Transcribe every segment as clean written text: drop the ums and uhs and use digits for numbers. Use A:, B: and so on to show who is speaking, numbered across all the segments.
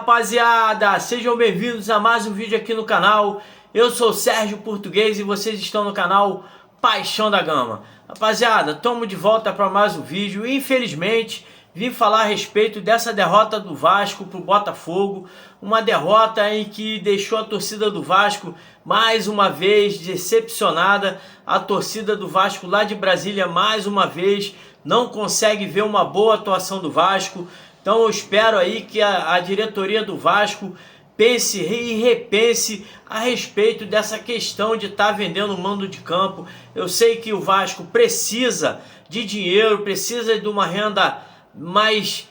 A: rapaziada, sejam bem-vindos a mais um vídeo aqui no canal. Eu sou o Sérgio Português e vocês estão no canal Paixão da Gama. Rapaziada, estamos de volta para mais um vídeo. Infelizmente, vim falar a respeito dessa derrota do Vasco para o Botafogo. Uma derrota em que deixou a torcida do Vasco mais uma vez decepcionada. A torcida do Vasco lá de Brasília mais uma vez não consegue ver uma boa atuação do Vasco. Então eu espero aí que a diretoria do Vasco pense e repense a respeito dessa questão de estar vendendo o mando de campo. Eu sei que o Vasco precisa de dinheiro, precisa de uma renda mais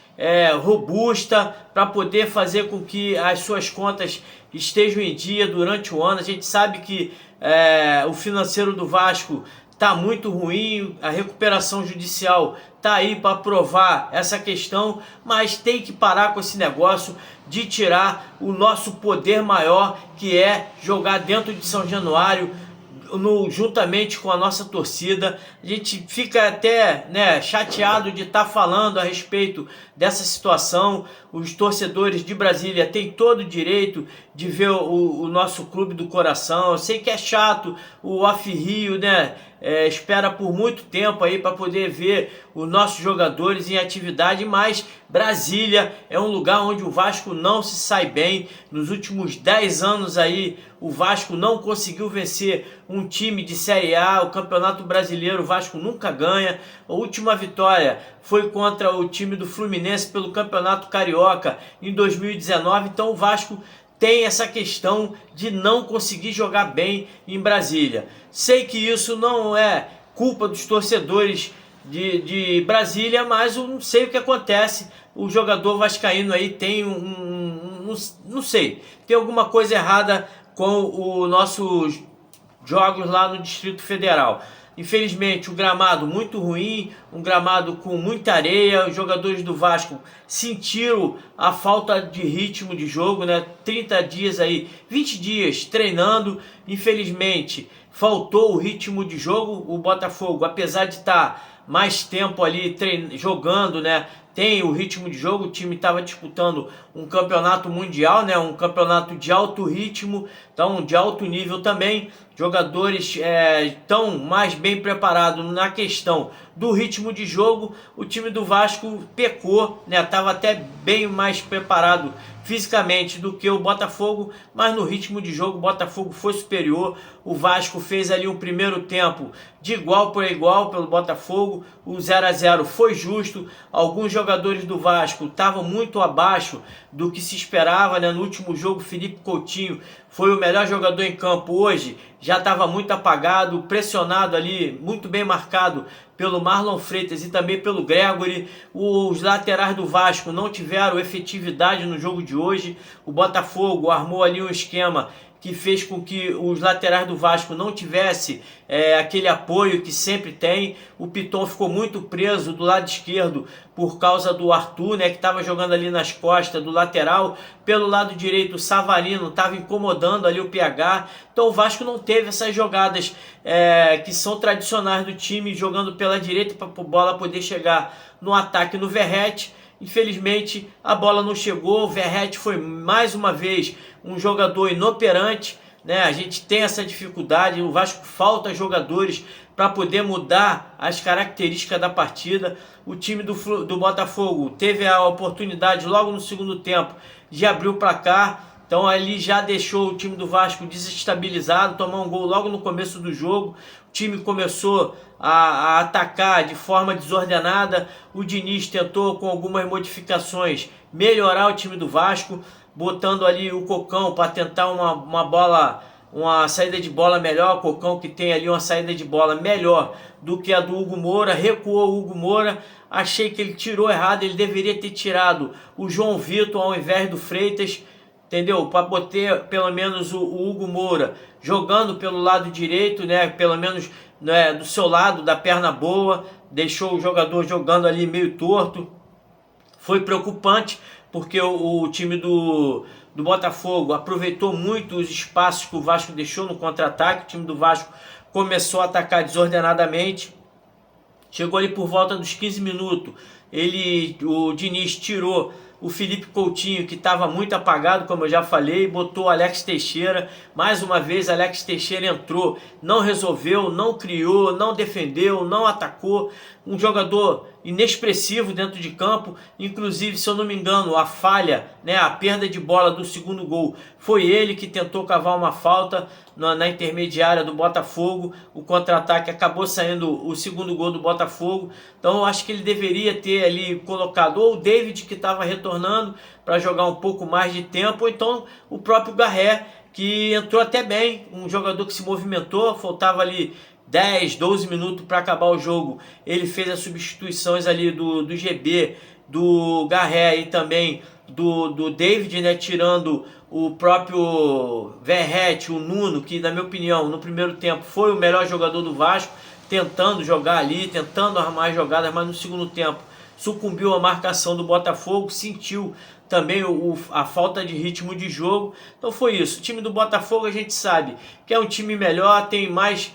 A: robusta para poder fazer com que as suas contas estejam em dia durante o ano. A gente sabe que o financeiro do Vasco está muito ruim, a recuperação judicial está aí para provar essa questão, mas tem que parar com esse negócio de tirar o nosso poder maior, que é jogar dentro de São Januário, juntamente com a nossa torcida. A gente fica até chateado de estar falando a respeito dessa situação. Os torcedores de Brasília têm todo o direito de ver o nosso clube do coração. Eu sei que é chato, o Off-Rio espera por muito tempo aí para poder ver os nossos jogadores em atividade, mas Brasília é um lugar onde o Vasco não se sai bem. Nos últimos 10 anos aí o Vasco não conseguiu vencer um time de Série A. O Campeonato Brasileiro o Vasco nunca ganha. A última vitória foi contra o time do Fluminense pelo Campeonato Carioca em 2019. Então o Vasco tem essa questão de não conseguir jogar bem em Brasília. Sei que isso não é culpa dos torcedores de Brasília, mas eu não sei o que acontece. O jogador vascaíno aí tem não sei, tem alguma coisa errada com os nossos jogos lá no Distrito Federal. Infelizmente o gramado muito ruim, um gramado com muita areia. Os jogadores do Vasco sentiram a falta de ritmo de jogo, 30 dias aí, 20 dias treinando. Infelizmente faltou o ritmo de jogo. O Botafogo, apesar de estar mais tempo ali jogando, tem o ritmo de jogo. O time estava disputando um campeonato mundial, um campeonato de alto ritmo, então de alto nível também. Jogadores estão mais bem preparados na questão do ritmo de jogo. O time do Vasco pecou, estava até bem mais preparado fisicamente do que o Botafogo, mas no ritmo de jogo o Botafogo foi superior. O Vasco fez ali um primeiro tempo de igual por igual pelo Botafogo. O 0-0 foi justo. Alguns jogadores do Vasco estavam muito abaixo do que se esperava, No último jogo, Felipe Coutinho foi o melhor jogador em campo. Hoje já estava muito apagado, pressionado ali, muito bem marcado pelo Marlon Freitas e também pelo Gregory. Os laterais do Vasco não tiveram efetividade no jogo de hoje. O Botafogo armou ali um esquema que fez com que os laterais do Vasco não tivessem aquele apoio que sempre tem. O Piton ficou muito preso do lado esquerdo por causa do Arthur, que estava jogando ali nas costas do lateral. Pelo lado direito, o Savarino estava incomodando ali o PH. Então o Vasco não teve essas jogadas que são tradicionais do time, jogando pela direita para a bola poder chegar no ataque no Verratti. Infelizmente a bola não chegou. O Verratti foi mais uma vez um jogador inoperante, A gente tem essa dificuldade. O Vasco falta jogadores para poder mudar as características da partida. O time do Botafogo teve a oportunidade logo no segundo tempo de abrir o placar. Então ali já deixou o time do Vasco desestabilizado, tomar um gol logo no começo do jogo. O time começou a atacar de forma desordenada. O Diniz tentou, com algumas modificações, melhorar o time do Vasco, botando ali o Cocão para tentar uma saída de bola melhor. O Cocão, que tem ali uma saída de bola melhor do que a do Hugo Moura, recuou o Hugo Moura. Achei que ele tirou errado, ele deveria ter tirado o João Vitor ao invés do Freitas, entendeu? Para botar pelo menos o Hugo Moura jogando pelo lado direito, pelo menos do seu lado, da perna boa. Deixou o jogador jogando ali meio torto. Foi preocupante, porque o time do Botafogo aproveitou muito os espaços que o Vasco deixou no contra-ataque. O time do Vasco começou a atacar desordenadamente. Chegou ali por volta dos 15 minutos. O Diniz tirou o Felipe Coutinho, que estava muito apagado, como eu já falei, botou o Alex Teixeira. Mais uma vez, Alex Teixeira entrou, não resolveu, não criou, não defendeu, não atacou. Um jogador inexpressivo dentro de campo. Inclusive, se eu não me engano, a falha, né, a perda de bola do segundo gol, foi ele que tentou cavar uma falta na intermediária do Botafogo. O contra-ataque acabou saindo o segundo gol do Botafogo. Então eu acho que ele deveria ter ali colocado ou o David, que estava retornando para jogar um pouco mais de tempo, ou então o próprio Garré, que entrou até bem, um jogador que se movimentou. Faltava ali 10, 12 minutos para acabar o jogo. Ele fez as substituições ali do GB, do Garré e também do David, né, tirando o próprio Verratti, o Nuno, que na minha opinião no primeiro tempo foi o melhor jogador do Vasco, tentando jogar ali, tentando armar jogadas, mas no segundo tempo sucumbiu à marcação do Botafogo, sentiu também a falta de ritmo de jogo. Então foi isso. O time do Botafogo, a gente sabe que é um time melhor, tem mais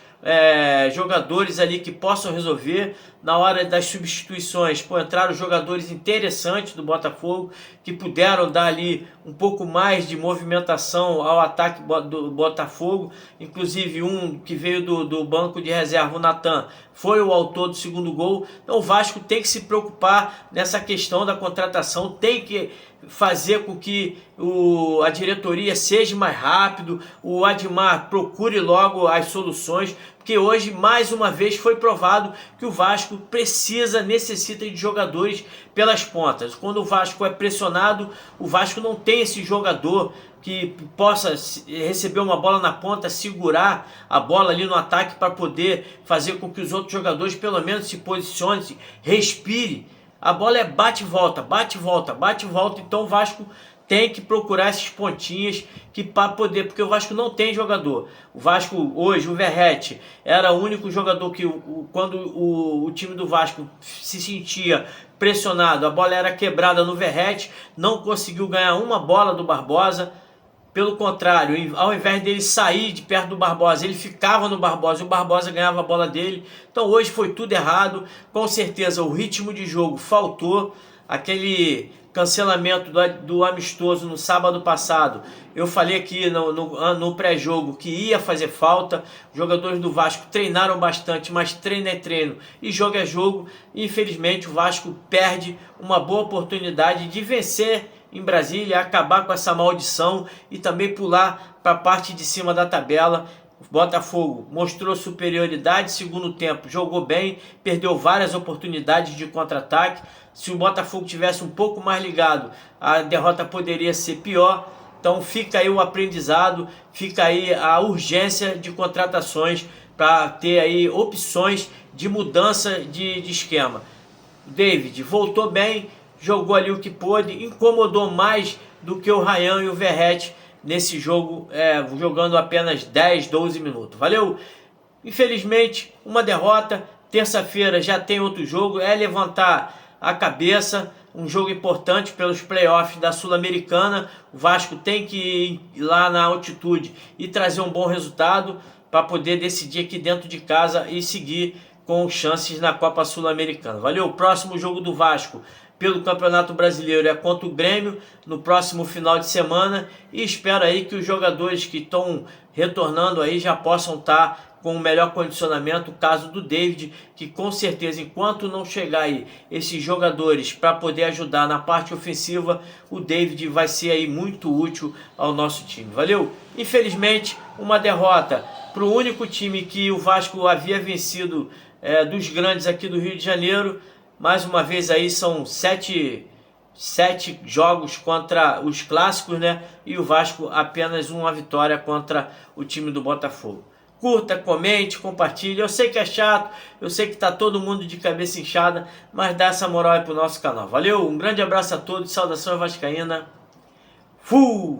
A: jogadores ali que possam resolver. Na hora das substituições, entraram jogadores interessantes do Botafogo, que puderam dar ali um pouco mais de movimentação ao ataque do Botafogo. Inclusive um que veio do banco de reserva, o Natan, foi o autor do segundo gol. Então o Vasco tem que se preocupar nessa questão da contratação, tem que fazer com que a diretoria seja mais rápido, o Admar procure logo as soluções, porque hoje mais uma vez foi provado que o Vasco necessita de jogadores pelas pontas. Quando o Vasco é pressionado, o Vasco não tem esse jogador que possa receber uma bola na ponta, segurar a bola ali no ataque para poder fazer com que os outros jogadores pelo menos se posicionem, respire. A bola é bate e volta, bate e volta, bate e volta. Então o Vasco tem que procurar esses pontinhas para poder, porque o Vasco não tem jogador. O Vasco hoje, o Verratti, era o único jogador que quando o time do Vasco se sentia pressionado, a bola era quebrada no Verratti, não conseguiu ganhar uma bola do Barbosa. Pelo contrário, ao invés dele sair de perto do Barbosa, ele ficava no Barbosa e o Barbosa ganhava a bola dele. Então hoje foi tudo errado. Com certeza o ritmo de jogo faltou. Aquele cancelamento do amistoso no sábado passado, eu falei aqui no pré-jogo que ia fazer falta. Os jogadores do Vasco treinaram bastante, mas treino é treino e jogo é jogo. Infelizmente o Vasco perde uma boa oportunidade de vencer em Brasília, acabar com essa maldição e também pular para a parte de cima da tabela. O Botafogo mostrou superioridade, segundo tempo jogou bem, perdeu várias oportunidades de contra-ataque. Se o Botafogo tivesse um pouco mais ligado, a derrota poderia ser pior. Então fica aí o aprendizado, fica aí a urgência de contratações para ter aí opções de mudança de esquema. O David voltou bem, jogou ali o que pôde, incomodou mais do que o Ryan e o Verratti nesse jogo, jogando apenas 10, 12 minutos. Valeu? Infelizmente, uma derrota. Terça-feira já tem outro jogo, é levantar a cabeça, um jogo importante pelos playoffs da Sul-Americana. O Vasco tem que ir lá na altitude e trazer um bom resultado para poder decidir aqui dentro de casa e seguir com chances na Copa Sul-Americana. Valeu? O próximo jogo do Vasco pelo Campeonato Brasileiro é contra o Grêmio no próximo final de semana, e espero aí que os jogadores que estão retornando aí já possam estar com o melhor condicionamento. O caso do David, que com certeza enquanto não chegar aí esses jogadores para poder ajudar na parte ofensiva, o David vai ser aí muito útil ao nosso time. Valeu? Infelizmente, uma derrota para o único time que o Vasco havia vencido dos grandes aqui do Rio de Janeiro. Mais uma vez aí são 7 jogos contra os clássicos, né? E o Vasco apenas uma vitória contra o time do Botafogo. Curta, comente, compartilhe. Eu sei que é chato, eu sei que tá todo mundo de cabeça inchada, mas dá essa moral aí pro nosso canal. Valeu, um grande abraço a todos, saudações vascaína. Fui!